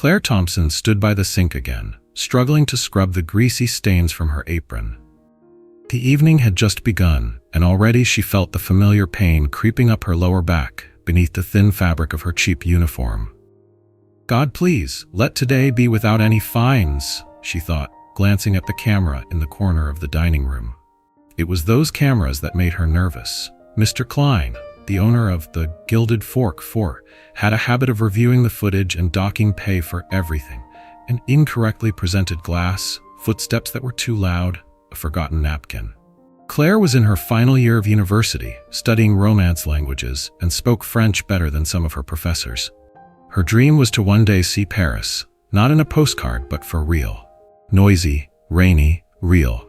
Claire Thompson stood by the sink again, struggling to scrub the greasy stains from her apron. The evening had just begun, and already she felt the familiar pain creeping up her lower back beneath the thin fabric of her cheap uniform. "God, please, let today be without any fines," she thought, glancing at the camera in the corner of the dining room. It was those cameras that made her nervous. Mr. Klein, the owner of the Gilded Fork 4, had a habit of reviewing the footage and docking pay for everything. An incorrectly presented glass, footsteps that were too loud, a forgotten napkin. Claire was in her final year of university, studying Romance languages, and spoke French better than some of her professors. Her dream was to one day see Paris, not in a postcard but for real. Noisy, rainy, real.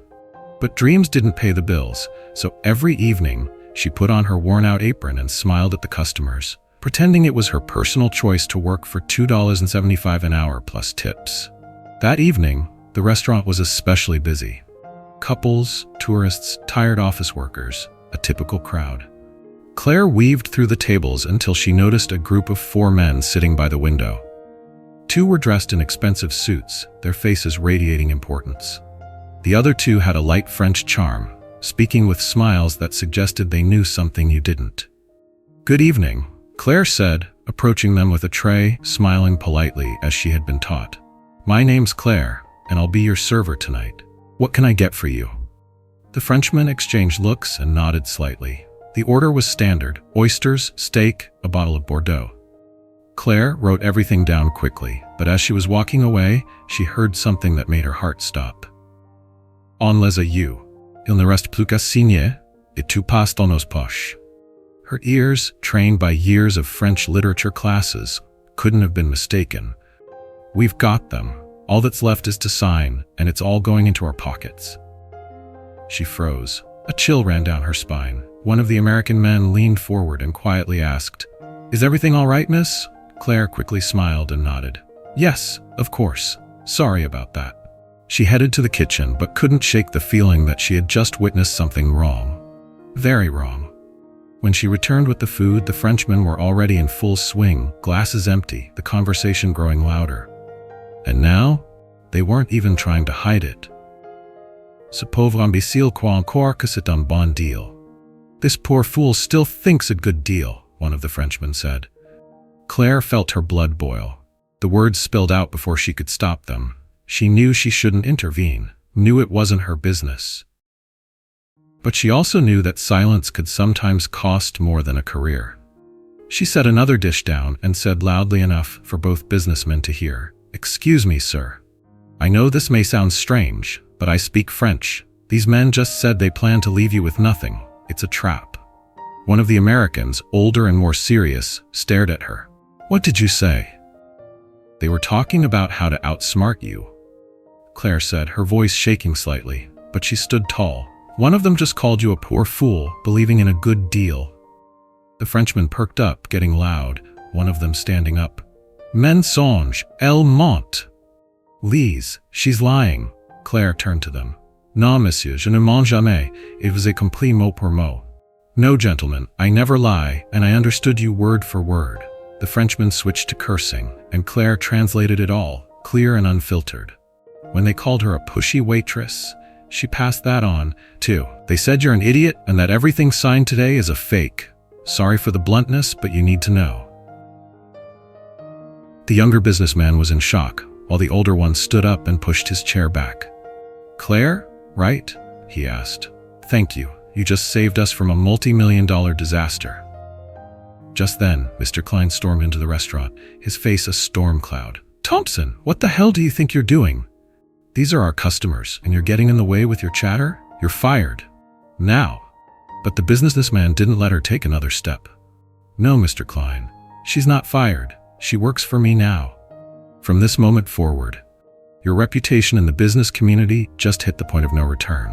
But dreams didn't pay the bills, so every evening she put on her worn-out apron and smiled at the customers, pretending it was her personal choice to work for $2.75 an hour plus tips. That evening, the restaurant was especially busy. Couples, tourists, tired office workers, a typical crowd. Claire weaved through the tables until she noticed a group of 4 men sitting by the window. 2 were dressed in expensive suits, their faces radiating importance. The other 2 had a light French charm, speaking with smiles that suggested they knew something you didn't. "Good evening," Claire said, approaching them with a tray, smiling politely as she had been taught. "My name's Claire, and I'll be your server tonight. What can I get for you?" The Frenchmen exchanged looks and nodded slightly. The order was standard: oysters, steak, a bottle of Bordeaux. Claire wrote everything down quickly, but as she was walking away, she heard something that made her heart stop. "On les a eu. Il ne reste plus qu'à signer, et tout passe dans nos poches." Her ears, trained by years of French literature classes, couldn't have been mistaken. "We've got them. All that's left is to sign, and it's all going into our pockets." She froze. A chill ran down her spine. One of the American men leaned forward and quietly asked, "Is everything all right, miss?" Claire quickly smiled and nodded. "Yes, of course. Sorry about that." She headed to the kitchen but couldn't shake the feeling that she had just witnessed something wrong. Very wrong. When she returned with the food, the Frenchmen were already in full swing, glasses empty, the conversation growing louder. And now, they weren't even trying to hide it. "Ce pauvre imbécile croit encore que c'est un bon deal." "This poor fool still thinks a good deal," one of the Frenchmen said. Claire felt her blood boil. The words spilled out before she could stop them. She knew she shouldn't intervene, knew it wasn't her business. But she also knew that silence could sometimes cost more than a career. She set another dish down and said loudly enough for both businessmen to hear, "Excuse me, sir. I know this may sound strange, but I speak French. These men just said they plan to leave you with nothing. It's a trap." One of the Americans, older and more serious, stared at her. "What did you say?" "They were talking about how to outsmart you," Claire said, her voice shaking slightly, but she stood tall. "One of them just called you a poor fool, believing in a good deal." The Frenchman perked up, getting loud, one of them standing up. "Mensonge, elle ment." "Lise, she's lying." Claire turned to them. "Non, monsieur, je ne mens jamais. It was a complete mot pour mot." "No, gentlemen, I never lie, and I understood you word for word." The Frenchman switched to cursing, and Claire translated it all, clear and unfiltered. When they called her a pushy waitress, she passed that on, too. "They said you're an idiot and that everything signed today is a fake. Sorry for the bluntness, but you need to know." The younger businessman was in shock, while the older one stood up and pushed his chair back. "Claire, right?" he asked. "Thank you. You just saved us from a multi-million-dollar disaster." Just then, Mr. Klein stormed into the restaurant, his face a storm cloud. "Thompson, what the hell do you think you're doing? These are our customers, and you're getting in the way with your chatter? You're fired. Now." But the businessman didn't let her take another step. "No, Mr. Klein. She's not fired. She works for me now. From this moment forward, your reputation in the business community just hit the point of no return."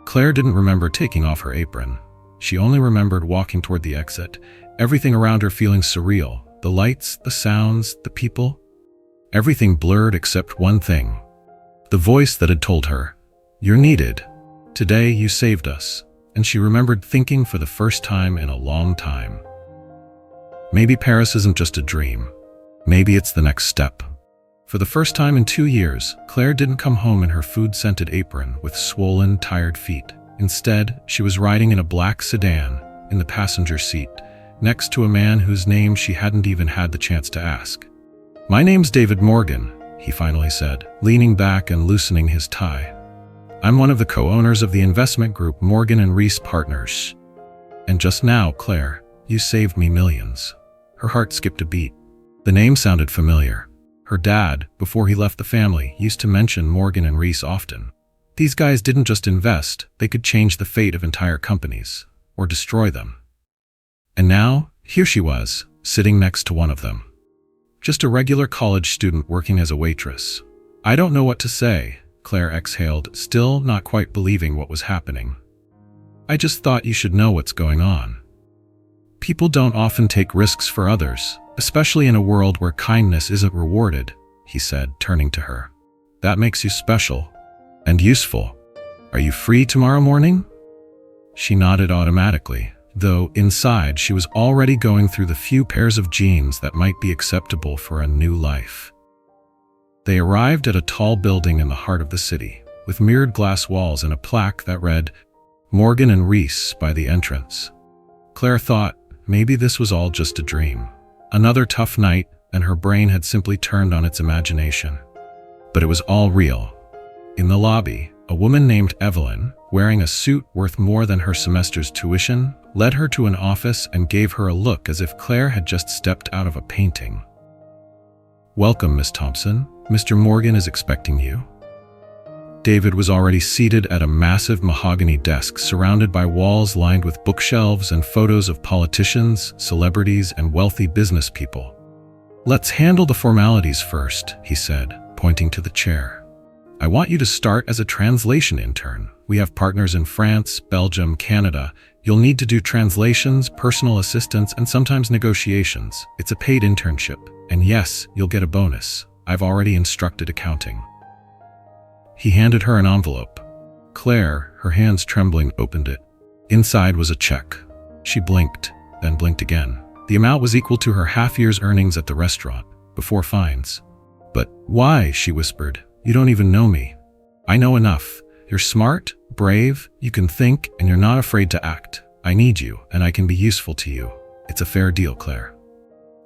Claire didn't remember taking off her apron. She only remembered walking toward the exit, everything around her feeling surreal, the lights, the sounds, the people. Everything blurred except one thing. The voice that had told her, "You're needed. Today you saved us." And she remembered thinking for the first time in a long time, maybe Paris isn't just a dream. Maybe it's the next step. For the first time in 2 years, Claire didn't come home in her food-scented apron with swollen, tired feet. Instead, she was riding in a black sedan in the passenger seat, next to a man whose name she hadn't even had the chance to ask. "My name's David Morgan," he finally said, leaning back and loosening his tie. "I'm one of the co-owners of the investment group Morgan & Reese Partners. And just now, Claire, you saved me millions." Her heart skipped a beat. The name sounded familiar. Her dad, before he left the family, used to mention Morgan & Reese often. These guys didn't just invest, they could change the fate of entire companies, or destroy them. And now, here she was, sitting next to one of them. Just a regular college student working as a waitress. "I don't know what to say," Claire exhaled, still not quite believing what was happening. "I just thought you should know what's going on. People don't often take risks for others, especially in a world where kindness isn't rewarded," he said, turning to her. "That makes you special and useful. Are you free tomorrow morning?" She nodded automatically, though inside she was already going through the few pairs of jeans that might be acceptable for a new life. They arrived at a tall building in the heart of the city, with mirrored glass walls and a plaque that read, "Morgan & Reese" by the entrance. Claire thought, maybe this was all just a dream. Another tough night, and her brain had simply turned on its imagination. But it was all real. In the lobby, a woman named Evelyn, wearing a suit worth more than her semester's tuition, led her to an office and gave her a look as if Claire had just stepped out of a painting. "Welcome, Miss Thompson. Mr. Morgan is expecting you." David was already seated at a massive mahogany desk surrounded by walls lined with bookshelves and photos of politicians, celebrities, and wealthy business people. "Let's handle the formalities first," he said, pointing to the chair. "I want you to start as a translation intern. We have partners in France, Belgium, Canada. You'll need to do translations, personal assistance, and sometimes negotiations. It's a paid internship. And yes, you'll get a bonus. I've already instructed accounting." He handed her an envelope. Claire, her hands trembling, opened it. Inside was a check. She blinked, then blinked again. The amount was equal to her half-year's earnings at the restaurant, before fines. "But why?" she whispered. "You don't even know me." "I know enough. You're smart, brave, you can think, and you're not afraid to act. I need you, and I can be useful to you. It's a fair deal, Claire."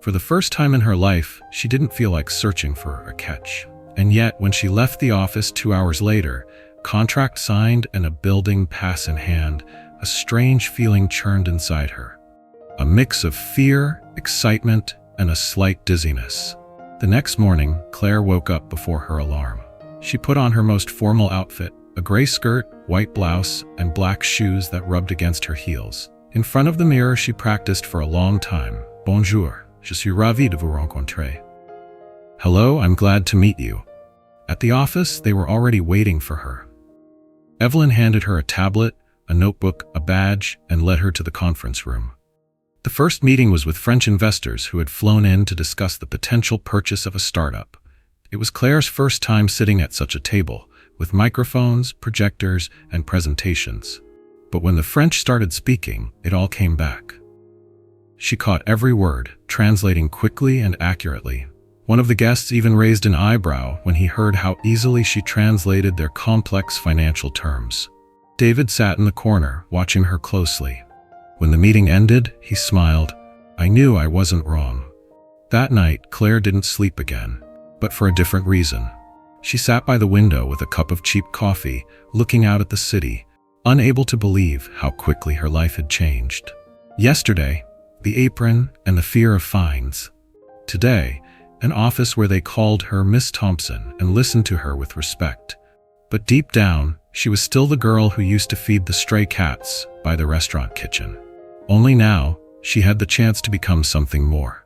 For the first time in her life, she didn't feel like searching for a catch. And yet, when she left the office 2 hours later, contract signed and a building pass in hand, a strange feeling churned inside her. A mix of fear, excitement, and a slight dizziness. The next morning, Claire woke up before her alarm. She put on her most formal outfit, a gray skirt, white blouse, and black shoes that rubbed against her heels. In front of the mirror, she practiced for a long time. "Bonjour, je suis ravi de vous rencontrer." "Hello, I'm glad to meet you." At the office, they were already waiting for her. Evelyn handed her a tablet, a notebook, a badge, and led her to the conference room. The first meeting was with French investors who had flown in to discuss the potential purchase of a startup. It was Claire's first time sitting at such a table, with microphones, projectors, and presentations. But when the French started speaking, it all came back. She caught every word, translating quickly and accurately. One of the guests even raised an eyebrow when he heard how easily she translated their complex financial terms. David sat in the corner, watching her closely. When the meeting ended, he smiled. "I knew I wasn't wrong." That night, Claire didn't sleep again, but for a different reason. She sat by the window with a cup of cheap coffee, looking out at the city, unable to believe how quickly her life had changed. Yesterday, the apron and the fear of fines. Today, an office where they called her Miss Thompson and listened to her with respect. But deep down, she was still the girl who used to feed the stray cats by the restaurant kitchen. Only now, she had the chance to become something more.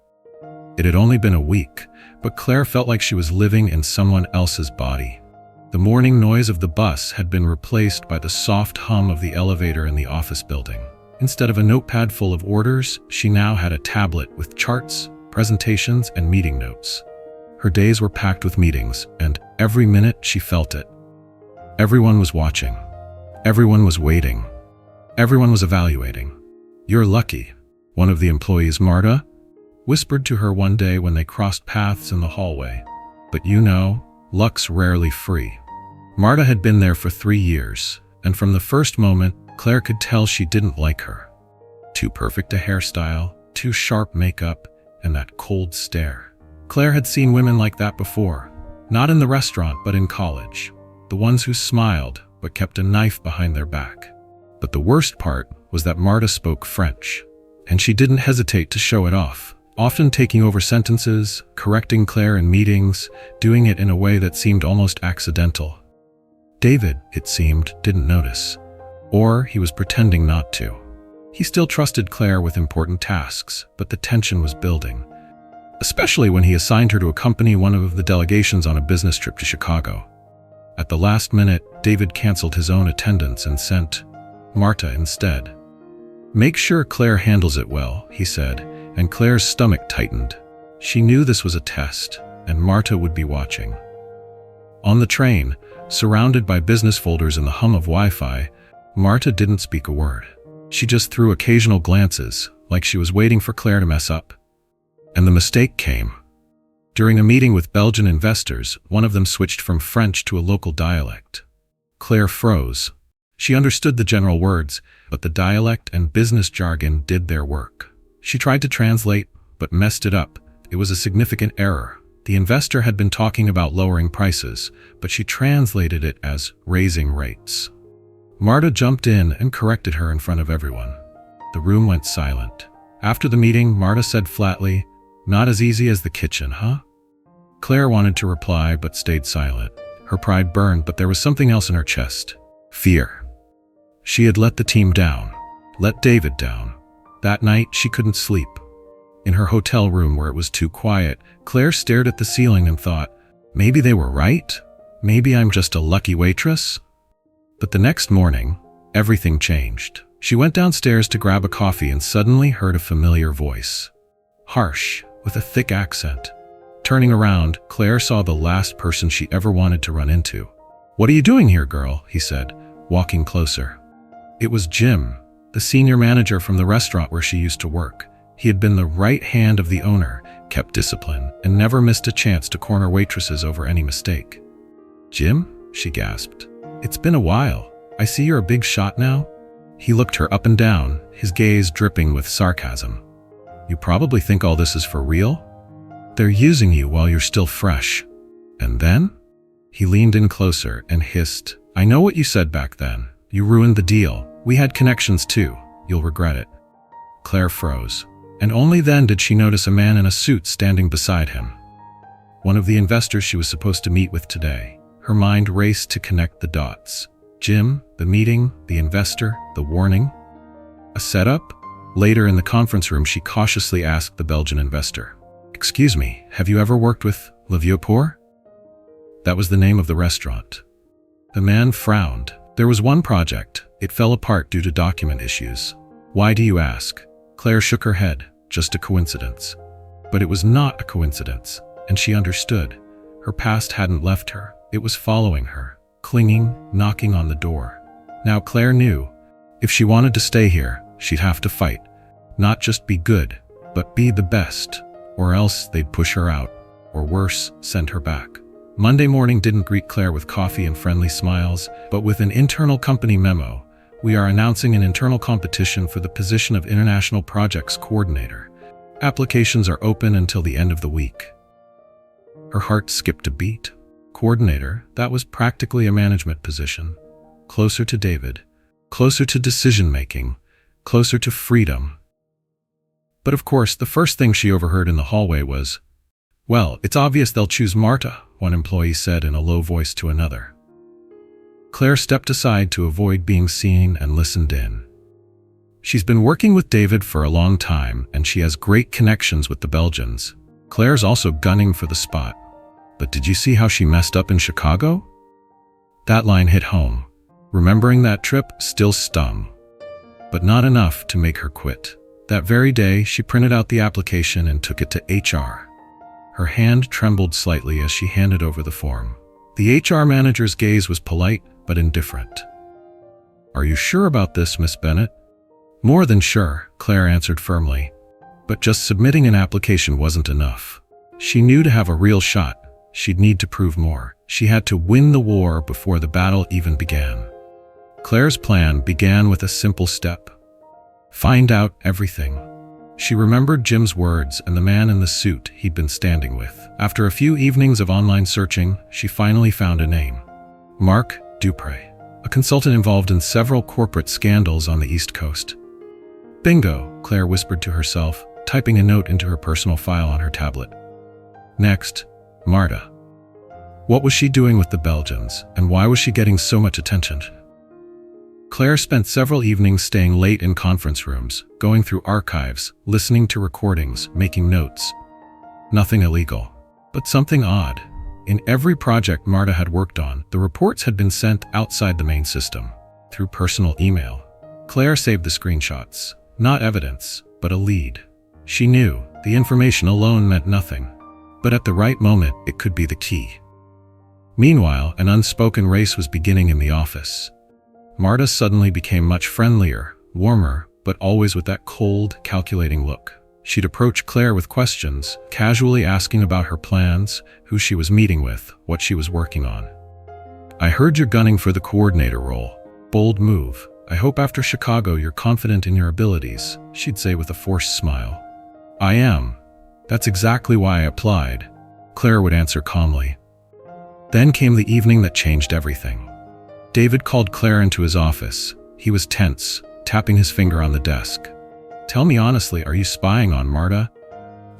It had only been a week, but Claire felt like she was living in someone else's body. The morning noise of the bus had been replaced by the soft hum of the elevator in the office building. Instead of a notepad full of orders, she now had a tablet with charts, presentations, and meeting notes. Her days were packed with meetings, and every minute she felt it. Everyone was watching. Everyone was waiting. Everyone was evaluating. "You're lucky," one of the employees, Marta, whispered to her one day when they crossed paths in the hallway. But you know, luck's rarely free. Marta had been there for 3 years, and from the first moment, Claire could tell she didn't like her. Too perfect a hairstyle, too sharp makeup, and that cold stare. Claire had seen women like that before, not in the restaurant but in college. The ones who smiled but kept a knife behind their back. But the worst part was that Marta spoke French, and she didn't hesitate to show it off, often taking over sentences, correcting Claire in meetings, doing it in a way that seemed almost accidental. David, it seemed, didn't notice. Or he was pretending not to. He still trusted Claire with important tasks, but the tension was building, especially when he assigned her to accompany one of the delegations on a business trip to Chicago. At the last minute, David canceled his own attendance and sent Marta instead. "Make sure Claire handles it well," he said, and Claire's stomach tightened. She knew this was a test, and Marta would be watching. On the train, surrounded by business folders and the hum of Wi-Fi, Marta didn't speak a word. She just threw occasional glances, like she was waiting for Claire to mess up. And the mistake came. During a meeting with Belgian investors, one of them switched from French to a local dialect. Claire froze. She understood the general words, but the dialect and business jargon did their work. She tried to translate, but messed it up. It was a significant error. The investor had been talking about lowering prices, but she translated it as raising rates. Marta jumped in and corrected her in front of everyone. The room went silent. After the meeting, Marta said flatly, "Not as easy as the kitchen, huh?" Claire wanted to reply but stayed silent. Her pride burned, but there was something else in her chest. Fear. She had let the team down, let David down. That night, she couldn't sleep. In her hotel room where it was too quiet, Claire stared at the ceiling and thought, maybe they were right? Maybe I'm just a lucky waitress? But the next morning, everything changed. She went downstairs to grab a coffee and suddenly heard a familiar voice. Harsh, with a thick accent. Turning around, Claire saw the last person she ever wanted to run into. "What are you doing here, girl?" he said, walking closer. It was Jim, the senior manager from the restaurant where she used to work. He had been the right hand of the owner, kept discipline, and never missed a chance to corner waitresses over any mistake. "Jim?" she gasped. "It's been a while. I see you're a big shot now." He looked her up and down, his gaze dripping with sarcasm. "You probably think all this is for real? They're using you while you're still fresh. And then?" He leaned in closer and hissed, "I know what you said back then. You ruined the deal. We had connections too. You'll regret it." Claire froze, and only then did she notice a man in a suit standing beside him. One of the investors she was supposed to meet with today. Her mind raced to connect the dots. Jim, the meeting, the investor, the warning. A setup? Later in the conference room, she cautiously asked the Belgian investor, "Excuse me, have you ever worked with Le Vieux Pour?" That was the name of the restaurant. The man frowned. There was one project. It fell apart due to document issues. "Why do you ask?" Claire shook her head. Just a coincidence. But it was not a coincidence, and she understood. Her past hadn't left her. It was following her, clinging, knocking on the door. Now Claire knew, if she wanted to stay here, she'd have to fight. Not just be good, but be the best, or else they'd push her out, or worse, send her back. Monday morning didn't greet Claire with coffee and friendly smiles, but with an internal company memo. "We are announcing an internal competition for the position of International Projects Coordinator. Applications are open until the end of the week." Her heart skipped a beat. Coordinator, that was practically a management position. Closer to David, closer to decision-making, closer to freedom. But of course, the first thing she overheard in the hallway was, "Well, it's obvious they'll choose Marta," one employee said in a low voice to another. Claire stepped aside to avoid being seen and listened in. She's been working with David for a long time, and she has great connections with the Belgians. Claire's also gunning for the spot. But did you see how she messed up in Chicago? That line hit home. Remembering that trip still stung. But not enough to make her quit. That very day, she printed out the application and took it to HR. Her hand trembled slightly as she handed over the form. The HR manager's gaze was polite but indifferent. "Are you sure about this, Miss Bennett?" "More than sure," Claire answered firmly. But just submitting an application wasn't enough. She knew to have a real shot, she'd need to prove more. She had to win the war before the battle even began. Claire's plan began with a simple step. Find out everything. She remembered Jim's words and the man in the suit he'd been standing with. After a few evenings of online searching, she finally found a name. Mark Dupre, a consultant involved in several corporate scandals on the East Coast. Bingo, Claire whispered to herself, typing a note into her personal file on her tablet. Next, Marta. What was she doing with the Belgians, and why was she getting so much attention? Claire spent several evenings staying late in conference rooms, going through archives, listening to recordings, making notes. Nothing illegal, but something odd. In every project Marta had worked on, the reports had been sent outside the main system, through personal email. Claire saved the screenshots, not evidence, but a lead. She knew the information alone meant nothing, but at the right moment it could be the key. Meanwhile, an unspoken race was beginning in the office. Marta suddenly became much friendlier, warmer, but always with that cold, calculating look. She'd approach Claire with questions, casually asking about her plans, who she was meeting with, what she was working on. I heard you're gunning for the coordinator role. Bold move. I hope after Chicago you're confident in your abilities, she'd say with a forced smile. I am. That's exactly why I applied, Claire would answer calmly. Then came the evening that changed everything. David called Claire into his office. He was tense, tapping his finger on the desk. Tell me honestly, are you spying on Marta?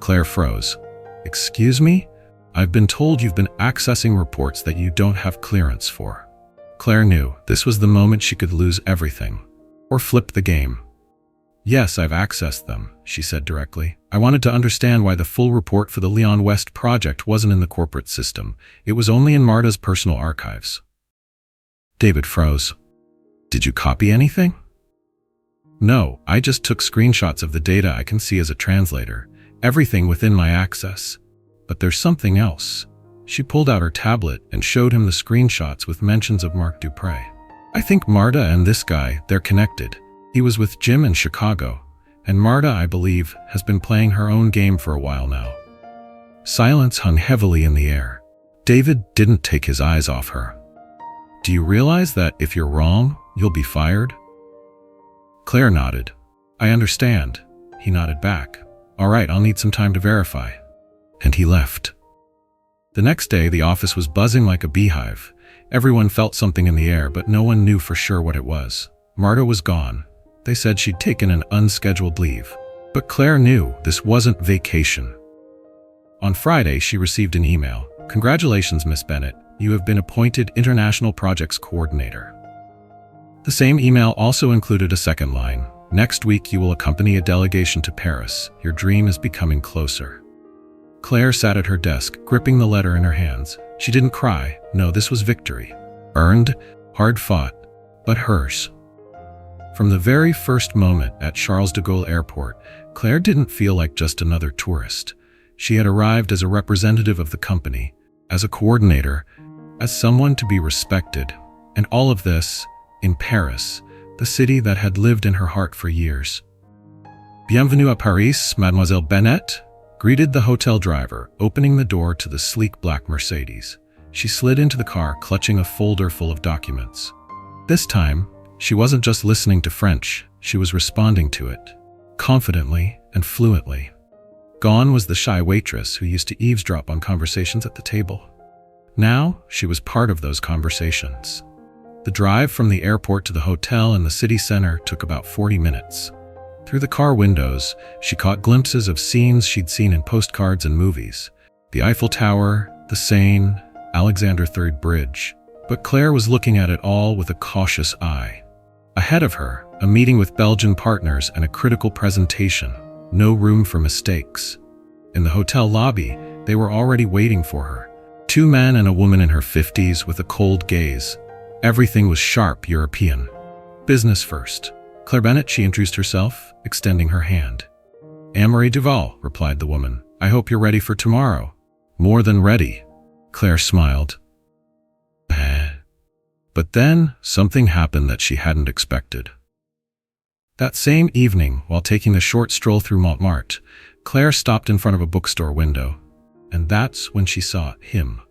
Claire froze. Excuse me? I've been told you've been accessing reports that you don't have clearance for. Claire knew this was the moment she could lose everything, or flip the game. Yes, I've accessed them, she said directly. I wanted to understand why the full report for the Leon West project wasn't in the corporate system. It was only in Marta's personal archives. David froze. Did you copy anything? No, I just took screenshots of the data I can see as a translator, everything within my access. But there's something else. She pulled out her tablet and showed him the screenshots with mentions of Mark Dupre. I think Marta and this guy, they're connected. He was with Jim in Chicago, and Marta, I believe, has been playing her own game for a while now. Silence hung heavily in the air. David didn't take his eyes off her. Do you realize that if you're wrong, you'll be fired? Claire nodded. I understand. He nodded back. All right, I'll need some time to verify. And he left. The next day, the office was buzzing like a beehive. Everyone felt something in the air, but no one knew for sure what it was. Marta was gone. They said she'd taken an unscheduled leave. But Claire knew this wasn't vacation. On Friday, she received an email. Congratulations, Miss Bennett. You have been appointed International Projects Coordinator. The same email also included a second line. Next week, you will accompany a delegation to Paris. Your dream is becoming closer. Claire sat at her desk, gripping the letter in her hands. She didn't cry. No, this was victory. Earned, hard fought, but hers. From the very first moment at Charles de Gaulle Airport, Claire didn't feel like just another tourist. She had arrived as a representative of the company, as a coordinator, as someone to be respected, and all of this in Paris, the city that had lived in her heart for years. Bienvenue à Paris, Mademoiselle Bennett, greeted the hotel driver, opening the door to the sleek black Mercedes. She slid into the car, clutching a folder full of documents. This time, she wasn't just listening to French, she was responding to it, confidently and fluently. Gone was the shy waitress who used to eavesdrop on conversations at the table. Now, she was part of those conversations. The drive from the airport to the hotel in the city center took about 40 minutes. Through the car windows, she caught glimpses of scenes she'd seen in postcards and movies. The Eiffel Tower, the Seine, Alexander III Bridge. But Claire was looking at it all with a cautious eye. Ahead of her, a meeting with Belgian partners and a critical presentation. No room for mistakes. In the hotel lobby, they were already waiting for her. Two men and a woman in her 50s with a cold gaze. Everything was sharp European. Business first. Claire Bennett, she introduced herself, extending her hand. Anne-Marie Duval, replied the woman. I hope you're ready for tomorrow. More than ready. Claire smiled. But then, something happened that she hadn't expected. That same evening, while taking a short stroll through Montmartre, Claire stopped in front of a bookstore window, and that's when she saw him.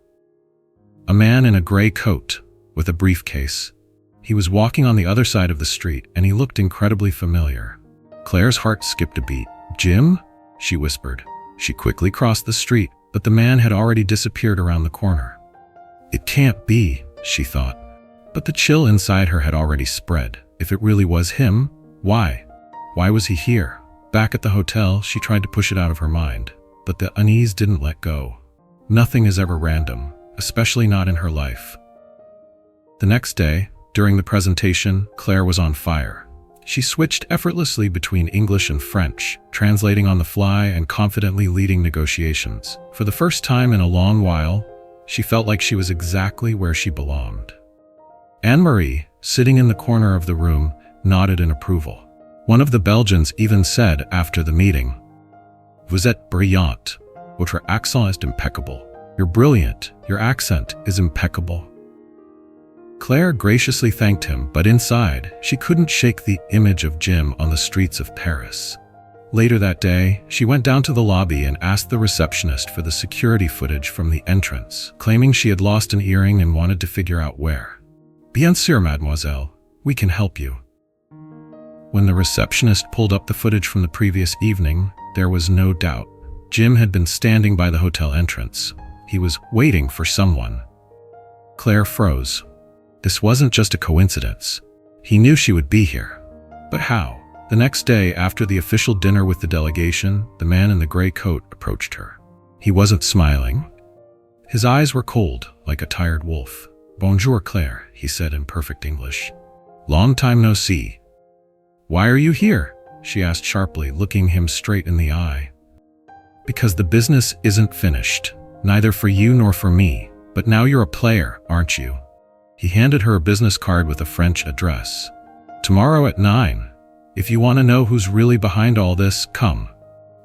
A man in a gray coat, with a briefcase. He was walking on the other side of the street, and he looked incredibly familiar. Claire's heart skipped a beat. "Jim?" she whispered. She quickly crossed the street, but the man had already disappeared around the corner. It can't be, she thought. But the chill inside her had already spread. If it really was him, why? Why was he here? Back at the hotel, she tried to push it out of her mind, but the unease didn't let go. Nothing is ever random, especially not in her life. The next day, during the presentation, Claire was on fire. She switched effortlessly between English and French, translating on the fly and confidently leading negotiations. For the first time in a long while, she felt like she was exactly where she belonged. Anne-Marie, sitting in the corner of the room, nodded in approval. One of the Belgians even said after the meeting, "Vous êtes brillante. Votre accent est impeccable. You're brilliant. Your accent is impeccable." Claire graciously thanked him, but inside, she couldn't shake the image of Jim on the streets of Paris. Later that day, she went down to the lobby and asked the receptionist for the security footage from the entrance, claiming she had lost an earring and wanted to figure out where. "Bien sûr, mademoiselle. We can help you." When the receptionist pulled up the footage from the previous evening, there was no doubt. Jim had been standing by the hotel entrance. He was waiting for someone. Claire froze. This wasn't just a coincidence. He knew she would be here. But how? The next day, after the official dinner with the delegation, the man in the gray coat approached her. He wasn't smiling. His eyes were cold, like a tired wolf. "Bonjour, Claire," he said in perfect English. "Long time no see." "Why are you here?" she asked sharply, looking him straight in the eye. "Because the business isn't finished, neither for you nor for me. But now you're a player, aren't you?" He handed her a business card with a French address. "Tomorrow at 9. If you want to know who's really behind all this, come."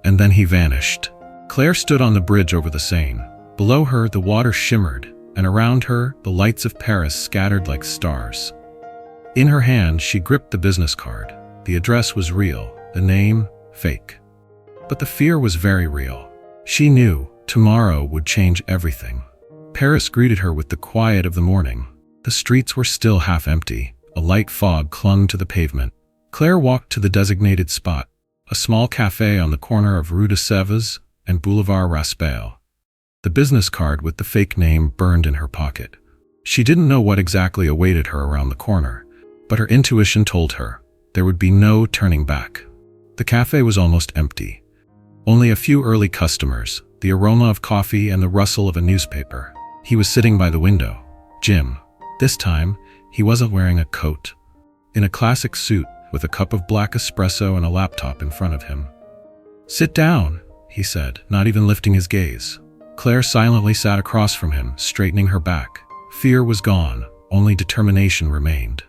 And then he vanished. Claire stood on the bridge over the Seine. Below her, the water shimmered, and around her, the lights of Paris scattered like stars. In her hand, she gripped the business card. The address was real, the name fake. But the fear was very real. She knew tomorrow would change everything. Paris greeted her with the quiet of the morning. The streets were still half empty. A light fog clung to the pavement. Claire walked to the designated spot, a small café on the corner of Rue de Sèvres and Boulevard Raspail. The business card with the fake name burned in her pocket. She didn't know what exactly awaited her around the corner, but her intuition told her there would be no turning back. The café was almost empty. Only a few early customers, the aroma of coffee and the rustle of a newspaper. He was sitting by the window. Jim. This time, he wasn't wearing a coat. In a classic suit, with a cup of black espresso and a laptop in front of him. "Sit down," he said, not even lifting his gaze. Claire silently sat across from him, straightening her back. Fear was gone, only determination remained.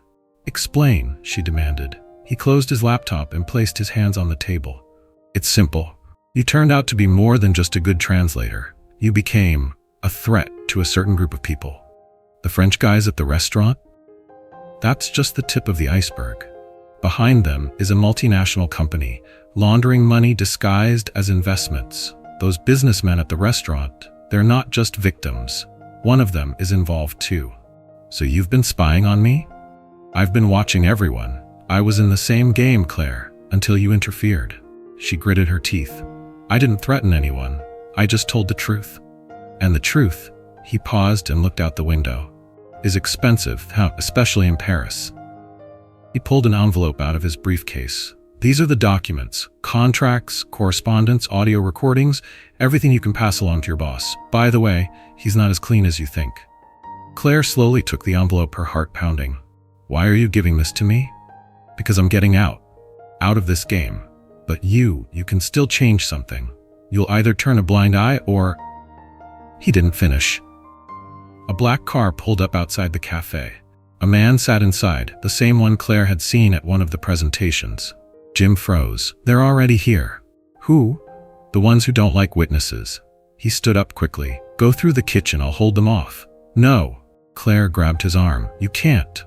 "Explain," she demanded. He closed his laptop and placed his hands on the table. "It's simple. You turned out to be more than just a good translator. You became a threat to a certain group of people. The French guys at the restaurant? That's just the tip of the iceberg. Behind them is a multinational company, laundering money disguised as investments. Those businessmen at the restaurant, they're not just victims. One of them is involved too. So you've been spying on me? I've been watching everyone. I was in the same game, Claire, until you interfered." She gritted her teeth. "I didn't threaten anyone. I just told the truth. And the truth," he paused and looked out the window, "is expensive, especially in Paris." He pulled an envelope out of his briefcase. "These are the documents, contracts, correspondence, audio recordings, everything you can pass along to your boss. By the way, he's not as clean as you think." Claire slowly took the envelope, her heart pounding. "Why are you giving this to me?" "Because I'm getting out of this game. But you can still change something. You'll either turn a blind eye or—" He didn't finish. A black car pulled up outside the cafe. A man sat inside, the same one Claire had seen at one of the presentations. Jim froze. "They're already here." "Who?" "The ones who don't like witnesses." He stood up quickly. "Go through the kitchen, I'll hold them off." "No." Claire grabbed his arm. "You can't."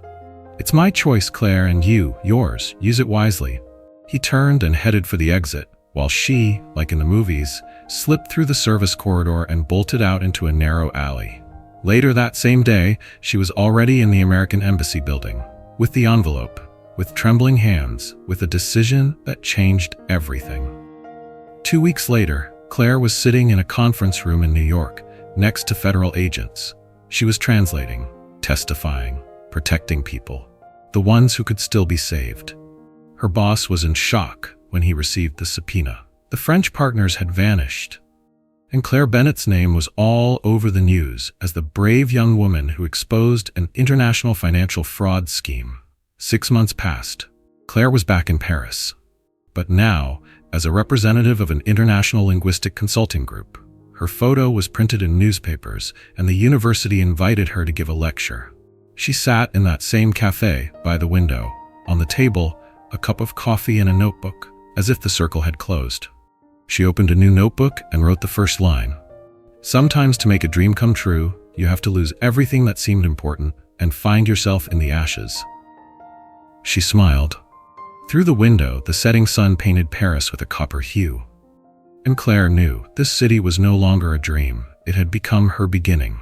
"It's my choice, Claire, and yours. Use it wisely." He turned and headed for the exit, while she, like in the movies, slipped through the service corridor and bolted out into a narrow alley. Later that same day, she was already in the American Embassy building, with the envelope, with trembling hands, with a decision that changed everything. 2 weeks later, Claire was sitting in a conference room in New York, next to federal agents. She was translating, testifying, protecting people, the ones who could still be saved. Her boss was in shock when he received the subpoena. The French partners had vanished, and Claire Bennett's name was all over the news as the brave young woman who exposed an international financial fraud scheme. 6 months passed. Claire was back in Paris, but now as a representative of an international linguistic consulting group. Her photo was printed in newspapers, and the university invited her to give a lecture. She sat in that same cafe by the window, on the table, a cup of coffee and a notebook, as if the circle had closed. She opened a new notebook and wrote the first line. Sometimes to make a dream come true, you have to lose everything that seemed important and find yourself in the ashes. She smiled. Through the window, the setting sun painted Paris with a copper hue. And Claire knew this city was no longer a dream. It had become her beginning.